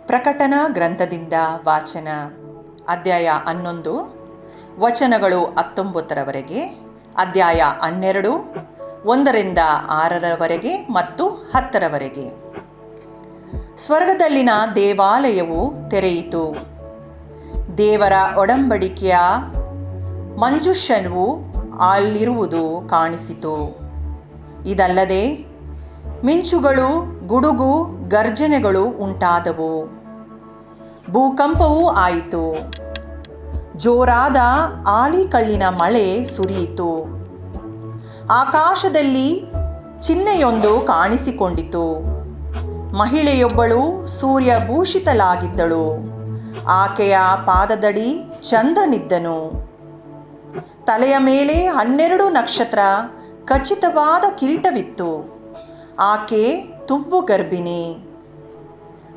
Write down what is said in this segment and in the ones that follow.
ಪ್ರಕಟಣಾ ಗ್ರಂಥದಿಂದ ವಾಚನ. ಅಧ್ಯಾಯ 11, ವಚನಗಳು 19ರವರೆಗೆ, ಅಧ್ಯಾಯ 12 1ರಿಂದ 6ರವರೆಗೆ ಮತ್ತು 10ರವರೆಗೆ. ಸ್ವರ್ಗದಲ್ಲಿನ ದೇವಾಲಯವು ತೆರೆಯಿತು. ದೇವರ ಒಡಂಬಡಿಕೆಯ ಮಂಜೂಷವು ಅಲ್ಲಿರುವುದು ಕಾಣಿಸಿತು. ಇದಲ್ಲದೆ ಮಿಂಚುಗಳು, ಗುಡುಗು, ಗರ್ಜನೆಗಳು ಉಂಟಾದವು. ಭೂಕಂಪವೂ ಆಯಿತು. ಜೋರಾದ ಆಲಿಕಲ್ಲಿನ ಮಳೆ ಸುರಿಯಿತು. ಆಕಾಶದಲ್ಲಿ ಚಿಹ್ನೆಯೊಂದು ಕಾಣಿಸಿಕೊಂಡಿತು. ಮಹಿಳೆಯೊಬ್ಬಳು ಸೂರ್ಯಭೂಷಿತಳಾಗಿದ್ದಳು. ಆಕೆಯ ಪಾದದಡಿ ಚಂದ್ರನಿದ್ದನು. ತಲೆಯ ಮೇಲೆ 12 ನಕ್ಷತ್ರ ಖಚಿತವಾದ ಕಿರೀಟವಿತ್ತು. ಆಕೆ ತುಂಬು ಗರ್ಭಿಣಿ.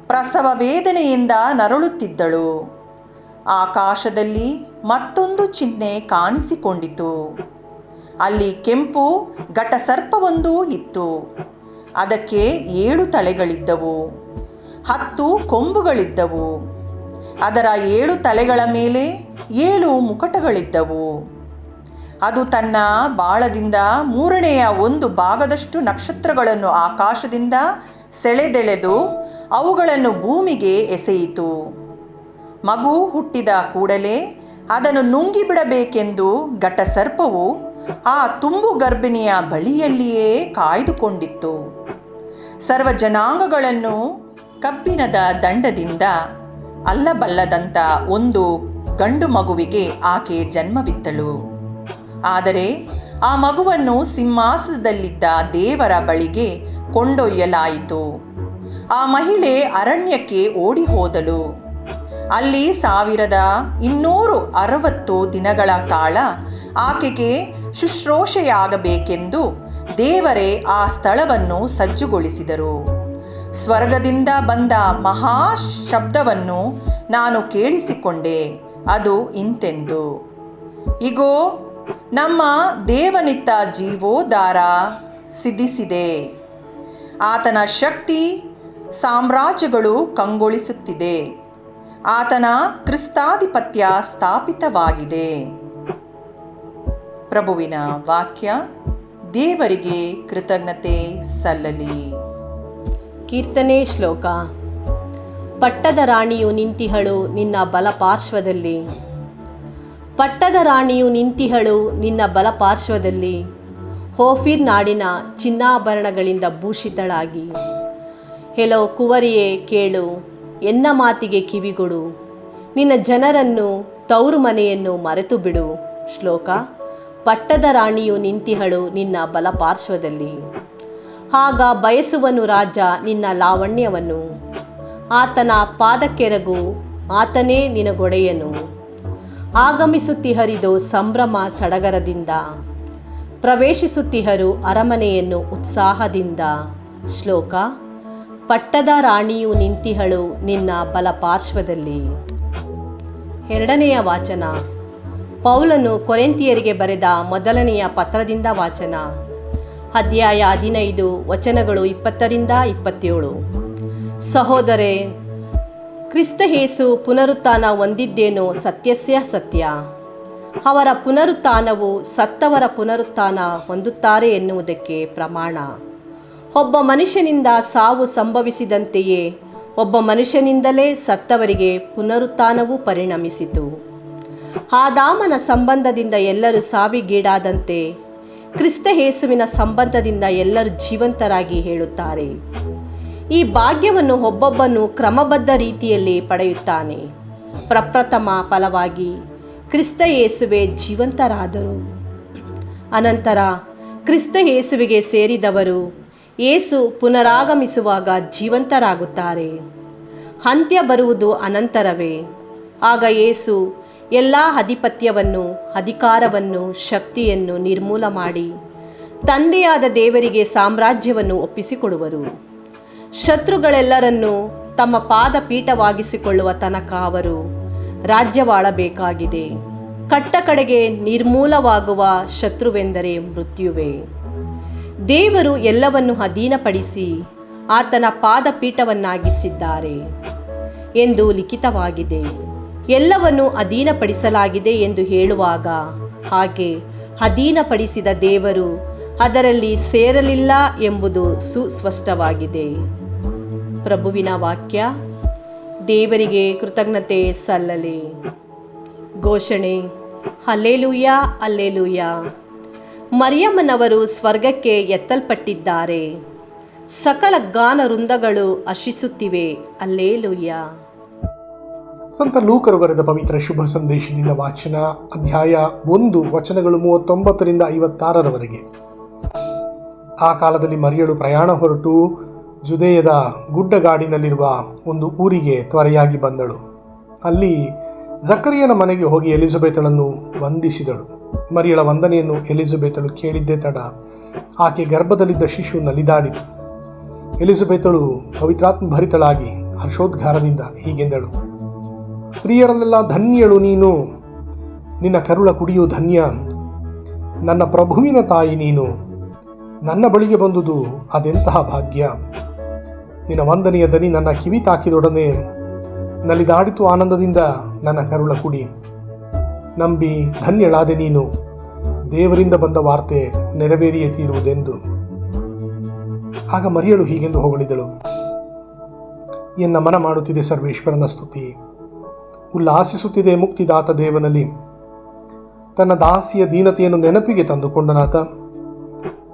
ಪ್ರಸವ ವೇದನೆಯಿಂದ ನರಳುತ್ತಿದ್ದಳು. ಆಕಾಶದಲ್ಲಿ ಮತ್ತೊಂದು ಚಿಹ್ನೆ ಕಾಣಿಸಿಕೊಂಡಿತು. ಅಲ್ಲಿ ಕೆಂಪು ಘಟಸರ್ಪವೊಂದು ಇತ್ತು. ಅದಕ್ಕೆ 7 ತಲೆಗಳಿದ್ದವು, 10 ಕೊಂಬುಗಳಿದ್ದವು. ಅದರ 7 ತಲೆಗಳ ಮೇಲೆ 7 ಮುಕುಟಗಳಿದ್ದವು. ಅದು ತನ್ನ ಬಾಳದಿಂದ 3ನೇ 1 ಭಾಗದಷ್ಟು ನಕ್ಷತ್ರಗಳನ್ನು ಆಕಾಶದಿಂದ ಸೆಳೆದೆಳೆದು ಅವುಗಳನ್ನು ಭೂಮಿಗೆ ಎಸೆಯಿತು. ಮಗು ಹುಟ್ಟಿದ ಕೂಡಲೇ ಅದನ್ನು ನುಂಗಿಬಿಡಬೇಕೆಂದು ಘಟಸರ್ಪವು ಆ ತುಂಬು ಗರ್ಭಿಣಿಯ ಬಳಿಯಲ್ಲಿಯೇ ಕಾಯ್ದುಕೊಂಡಿತ್ತು. ಸರ್ವ ಜನಾಂಗಗಳನ್ನು ಕಬ್ಬಿಣದ ದಂಡದಿಂದ ಅಲ್ಲಬಲ್ಲದಂಥ ಒಂದು ಗಂಡು ಮಗುವಿಗೆ ಆಕೆ ಜನ್ಮವಿತ್ತಳು. ಆದರೆ ಆ ಮಗುವನ್ನು ಸಿಂಹಾಸನದಲ್ಲಿದ್ದ ದೇವರ ಬಳಿಗೆ ಕೊಂಡೊಯ್ಯಲಾಯಿತು. ಆ ಮಹಿಳೆ ಅರಣ್ಯಕ್ಕೆ ಓಡಿ ಹೋದಳು. ಅಲ್ಲಿ 1260 ದಿನಗಳ ಕಾಲ ಆಕೆಗೆ ಶುಶ್ರೂಷೆಯಾಗಬೇಕೆಂದು ದೇವರೇ ಆ ಸ್ಥಳವನ್ನು ಸಜ್ಜುಗೊಳಿಸಿದರು. ಸ್ವರ್ಗದಿಂದ ಬಂದ ಮಹಾ ಶಬ್ದವನ್ನು ನಾನು ಕೇಳಿಸಿಕೊಂಡೆ. ಅದು ಇಂತೆಂದು: ಇಗೋ, ನಮ್ಮ ದೇವನಿತ್ತ ಜೀವೋದ್ಧಾರ ಸಿದ್ಧಿಸಿದೆ. ಆತನ ಶಕ್ತಿ ಸಾಮ್ರಾಜ್ಯಗಳು ಕಂಗೊಳಿಸುತ್ತಿದೆ. ಆತನ ಕ್ರಿಸ್ತಾಧಿಪತ್ಯ ಸ್ಥಾಪಿತವಾಗಿದೆ. ಪ್ರಭುವಿನ ವಾಕ್ಯ. ದೇವರಿಗೆ ಕೃತಜ್ಞತೆ ಸಲ್ಲಲಿ. ಕೀರ್ತನೆ ಶ್ಲೋಕ. ಪಟ್ಟದ ರಾಣಿಯು ನಿಂತಿಹಳು ನಿನ್ನ ಬಲಪಾರ್ಶ್ವದಲ್ಲಿ. ಪಟ್ಟದ ರಾಣಿಯು ನಿಂತಿಹಳು ನಿನ್ನ ಬಲಪಾರ್ಶ್ವದಲ್ಲಿ, ಹೋಫಿರ್ ನಾಡಿನ ಚಿನ್ನಾಭರಣಗಳಿಂದ ಭೂಷಿತಳಾಗಿ. ಹೆಲೋ ಕುವರಿಯೇ, ಕೇಳು, ಎನ್ನ ಮಾತಿಗೆ ಕಿವಿಗೊಡು. ನಿನ್ನ ಜನರನ್ನು, ತವರು ಮನೆಯನ್ನು ಮರೆತು ಬಿಡು. ಶ್ಲೋಕ. ಪಟ್ಟದ ರಾಣಿಯು ನಿಂತಿಹಳು ನಿನ್ನ ಬಲಪಾರ್ಶ್ವದಲ್ಲಿ. ಆಗ ಬಯಸುವನು ರಾಜ ನಿನ್ನ ಲಾವಣ್ಯವನ್ನು. ಆತನ ಪಾದಕ್ಕೆರಗು, ಆತನೇ ನಿನಗೊಡೆಯನು. ಆಗಮಿಸುತ್ತಿಹರಿದು ಸಂಭ್ರಮ ಸಡಗರದಿಂದ, ಪ್ರವೇಶಿಸುತ್ತಿಹರು ಅರಮನೆಯನ್ನು ಉತ್ಸಾಹದಿಂದ. ಶ್ಲೋಕ. ಪಟ್ಟದ ರಾಣಿಯು ನಿಂತಿಹಳು ನಿನ್ನ ಬಲಪಾರ್ಶ್ವದಲ್ಲಿ. 2ನೇ ವಾಚನ. ಪೌಲನು ಕೊರಿಂಥಿಯರಿಗೆ ಬರೆದ ಮೊದಲನೆಯ ಪತ್ರದಿಂದ ವಾಚನ. ಅಧ್ಯಾಯ 15 ವಚನಗಳು 20ರಿಂದ 27. ಸಹೋದರೇ, ಕ್ರಿಸ್ತ ಯೇಸು ಪುನರುತ್ಥಾನ ಹೊಂದಿದ್ದೇನೋ ಸತ್ಯಸ್ಯ ಸತ್ಯ. ಅವರ ಪುನರುತ್ಥಾನವು ಸತ್ತವರ ಪುನರುತ್ಥಾನ ಹೊಂದುತ್ತಾರೆ ಎನ್ನುವುದಕ್ಕೆ ಪ್ರಮಾಣ. ಒಬ್ಬ ಮನುಷ್ಯನಿಂದ ಸಾವು ಸಂಭವಿಸಿದಂತೆಯೇ ಒಬ್ಬ ಮನುಷ್ಯನಿಂದಲೇ ಸತ್ತವರಿಗೆ ಪುನರುತ್ಥಾನವು ಪರಿಣಮಿಸಿತು. ಆದಾಮನ ಸಂಬಂಧದಿಂದ ಎಲ್ಲರೂ ಸಾವಿಗೀಡಾದಂತೆ ಕ್ರಿಸ್ತ ಯೇಸುವಿನ ಸಂಬಂಧದಿಂದ ಎಲ್ಲರೂ ಜೀವಂತರಾಗಿ ಹೇಳುತ್ತಾರೆ. ಈ ಭಾಗ್ಯವನ್ನು ಒಬ್ಬೊಬ್ಬನು ಕ್ರಮಬದ್ಧ ರೀತಿಯಲ್ಲಿ ಪಡೆಯುತ್ತಾನೆ. ಪ್ರಪ್ರಥಮ ಫಲವಾಗಿ ಕ್ರಿಸ್ತ ಯೇಸುವೆ ಜೀವಂತರಾದರು. ಅನಂತರ ಕ್ರಿಸ್ತ ಯೇಸುವಿಗೆ ಸೇರಿದವರು ಯೇಸು ಪುನರಾಗಮಿಸುವಾಗ ಜೀವಂತರಾಗುತ್ತಾರೆ. ಅಂತ್ಯ ಬರುವುದು ಅನಂತರವೇ. ಆಗ ಯೇಸು ಎಲ್ಲ ಅಧಿಪತ್ಯವನ್ನು, ಅಧಿಕಾರವನ್ನು, ಶಕ್ತಿಯನ್ನು ನಿರ್ಮೂಲ ಮಾಡಿ ತಂದೆಯಾದ ದೇವರಿಗೆ ಸಾಮ್ರಾಜ್ಯವನ್ನು ಒಪ್ಪಿಸಿಕೊಡುವರು. ಶತ್ರುಗಳೆಲ್ಲರನ್ನೂ ತಮ್ಮ ಪಾದಪೀಠವಾಗಿಸಿಕೊಳ್ಳುವ ತನಕ ಅವರು ರಾಜ್ಯವಾಳಬೇಕಾಗಿದೆ. ಕಟ್ಟಕಡೆಗೆ ನಿರ್ಮೂಲವಾಗುವ ಶತ್ರುವೆಂದರೆ ಮೃತ್ಯುವೇ. ದೇವರು ಎಲ್ಲವನ್ನು ಅಧೀನಪಡಿಸಿ ಆತನ ಪಾದಪೀಠವನ್ನಾಗಿಸಿದ್ದಾರೆ. ಎಂದು ಲಿಖಿತವಾಗಿದೆ. ಎಲ್ಲವನ್ನು ಅಧೀನಪಡಿಸಲಾಗಿದೆ ಎಂದು ಹೇಳುವಾಗ ಹಾಗೆ ಅಧೀನಪಡಿಸಿದ ದೇವರು ಅದರಲ್ಲಿ ಸೇರಲಿಲ್ಲ ಎಂಬುದು ಸುಸ್ಪಷ್ಟವಾಗಿದೆ. ಪ್ರಭುವಿನ ವಾಕ್ಯ. ದೇವರಿಗೆ ಕೃತಜ್ಞತೆ ಸಲ್ಲಲಿ. ಘೋಷಣೆ. Hallelujah, hallelujah. ಮರಿಯಮ್ಮನವರು ಸ್ವರ್ಗಕ್ಕೆ ಎತ್ತಲ್ಪಟ್ಟಿದ್ದಾರೆ. ಸಕಲ ಗಾನ ವೃಂದಗಳು ಹರ್ಷಿಸುತ್ತಿವೆ. ಹಲ್ಲೆಲೂಯ. ಸಂತ ಲೂಕರು ಬರೆದ ಪವಿತ್ರ ಶುಭ ಸಂದೇಶದಿಂದ ವಾಚನ. ಅಧ್ಯಾಯ 1 ವಚನಗಳು 39ರಿಂದ 56ರವರೆಗೆ. ಆ ಕಾಲದಲ್ಲಿ ಮರಿಯಳು ಪ್ರಯಾಣ ಹೊರಟು ಜುದೇಯದ ಗುಡ್ಡಗಾಡಿನಲ್ಲಿರುವ ಒಂದು ಊರಿಗೆ ತ್ವರೆಯಾಗಿ ಬಂದಳು. ಅಲ್ಲಿ ಜಕರಿಯನ ಮನೆಗೆ ಹೋಗಿ ಎಲಿಜಬೆತಳನ್ನು ವಂದಿಸಿದಳು. ಮರಿಯಳ ವಂದನೆಯನ್ನು ಎಲಿಜಬೆತಳು ಕೇಳಿದ್ದೇ ತಡ ಆಕೆ ಗರ್ಭದಲ್ಲಿದ್ದ ಶಿಶು ನಲಿದಾಡಿತು. ಎಲಿಜಬೆತಳು ಪವಿತ್ರಾತ್ಮ ಭರಿತಳಾಗಿ ಹರ್ಷೋದ್ಗಾರದಿಂದ ಹೀಗೆಂದಳು: ಸ್ತ್ರೀಯರಲ್ಲೆಲ್ಲ ಧನ್ಯಳು ನೀನು, ನಿನ್ನ ಕರುಳ ಕುಡಿಯು ಧನ್ಯ. ನನ್ನ ಪ್ರಭುವಿನ ತಾಯಿ ನೀನು, ನನ್ನ ಬಳಿಗೆ ಬಂದುದು ಅದೆಂತಹ ಭಾಗ್ಯ. ನಿನ್ನ ವಂದನೆಯ ದನಿ ನನ್ನ ಕಿವಿ ತಾಕಿದೊಡನೆ ನಲಿದಾಡಿತು ಆನಂದದಿಂದ ನನ್ನ ಕರುಳ ಕುಡಿ. ನಂಬಿ ಧನ್ಯಳಾದೆ ನೀನು, ದೇವರಿಂದ ಬಂದ ವಾರ್ತೆ ನೆರವೇರಿಯೇ ತೀರುವುದೆಂದು. ಆಗ ಮರಿಯಳು ಹೀಗೆಂದು ಹೊಗಳಿದಳು: ಎನ್ನ ಮನ ಮಾಡುತ್ತಿದೆ ಸರ್ವೇಶ್ವರನ ಸ್ತುತಿ, ಉಲ್ಲಾಸಿಸುತ್ತಿದೆ ಮುಕ್ತಿದಾತ ದೇವನಲ್ಲಿ. ತನ್ನ ದಾಸಿಯ ದೀನತೆಯನ್ನು ನೆನಪಿಗೆ ತಂದುಕೊಂಡನಾತ.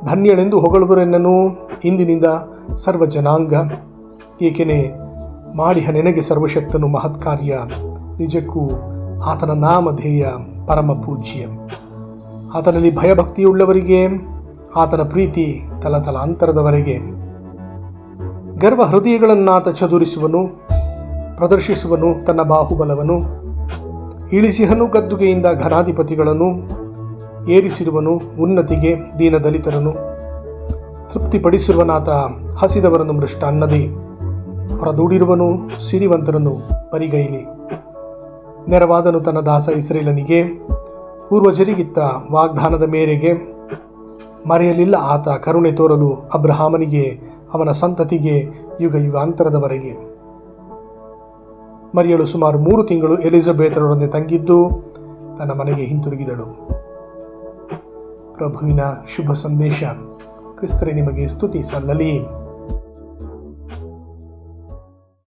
ಧನ್ಯಳೆಂದು ಹೊಗಳುವರೆನ್ನನು ಇಂದಿನಿಂದ ಸರ್ವ ಜನಾಂಗ. ಏಕೆನೆ ಮಾಡಿಹ ನೆನಗೆ ಸರ್ವಶಕ್ತನು ಮಹತ್ಕಾರ್ಯ, ನಿಜಕ್ಕೂ ಆತನ ನಾಮಧೇಯ ಪರಮ ಪೂಜ್ಯ. ಆತನಲ್ಲಿ ಭಯಭಕ್ತಿಯುಳ್ಳವರಿಗೆ ಆತನ ಪ್ರೀತಿ ತಲತಲಾಂತರದವರೆಗೆ. ಗರ್ವ ಹೃದಯಗಳನ್ನಾತ ಚದುರಿಸುವನು, ಪ್ರದರ್ಶಿಸುವನು ತನ್ನ ಬಾಹುಬಲವನ್ನು. ಇಳಿಸಿಹನು ಗದ್ದುಗೆಯಿಂದ ಘನಾಧಿಪತಿಗಳನ್ನು, ಏರಿಸಿರುವನು ಉನ್ನತಿಗೆ ದೀನದಲಿತರನ್ನು. ತೃಪ್ತಿಪಡಿಸಿರುವನಾತ ಹಸಿದವರನ್ನು ಮೃಷ್ಟ ಅನ್ನದೆ, ಹೊರದೂಡಿರುವನು ಸಿರಿವಂತರನ್ನು ಪರಿಗೈಲಿ. ನೆರವಾದನು ತನ್ನ ದಾಸ ಇಸ್ರೇಲನಿಗೆ, ಪೂರ್ವಜರಿಗಿತ್ತ ವಾಗ್ದಾನದ ಮೇರೆಗೆ. ಮರೆಯಲಿಲ್ಲ ಆತ ಕರುಣೆ ತೋರಲು ಅಬ್ರಹಾಮನಿಗೆ, ಅವನ ಸಂತತಿಗೆ ಯುಗ ಯುಗಾಂತರದವರೆಗೆ. ಮರಿಯಳು ಸುಮಾರು 3 ತಿಂಗಳು ಎಲಿಜಬೆತರೊಡನೆ ತಂಗಿದ್ದು ತನ್ನ ಮನೆಗೆ ಹಿಂತಿರುಗಿದಳು. ಪ್ರಭುವಿನ ಶುಭ ಸಂದೇಶ. ಕ್ರಿಸ್ತರೇ ನಿಮಗೆ ಸ್ತುತಿ ಸಲ್ಲಲಿ.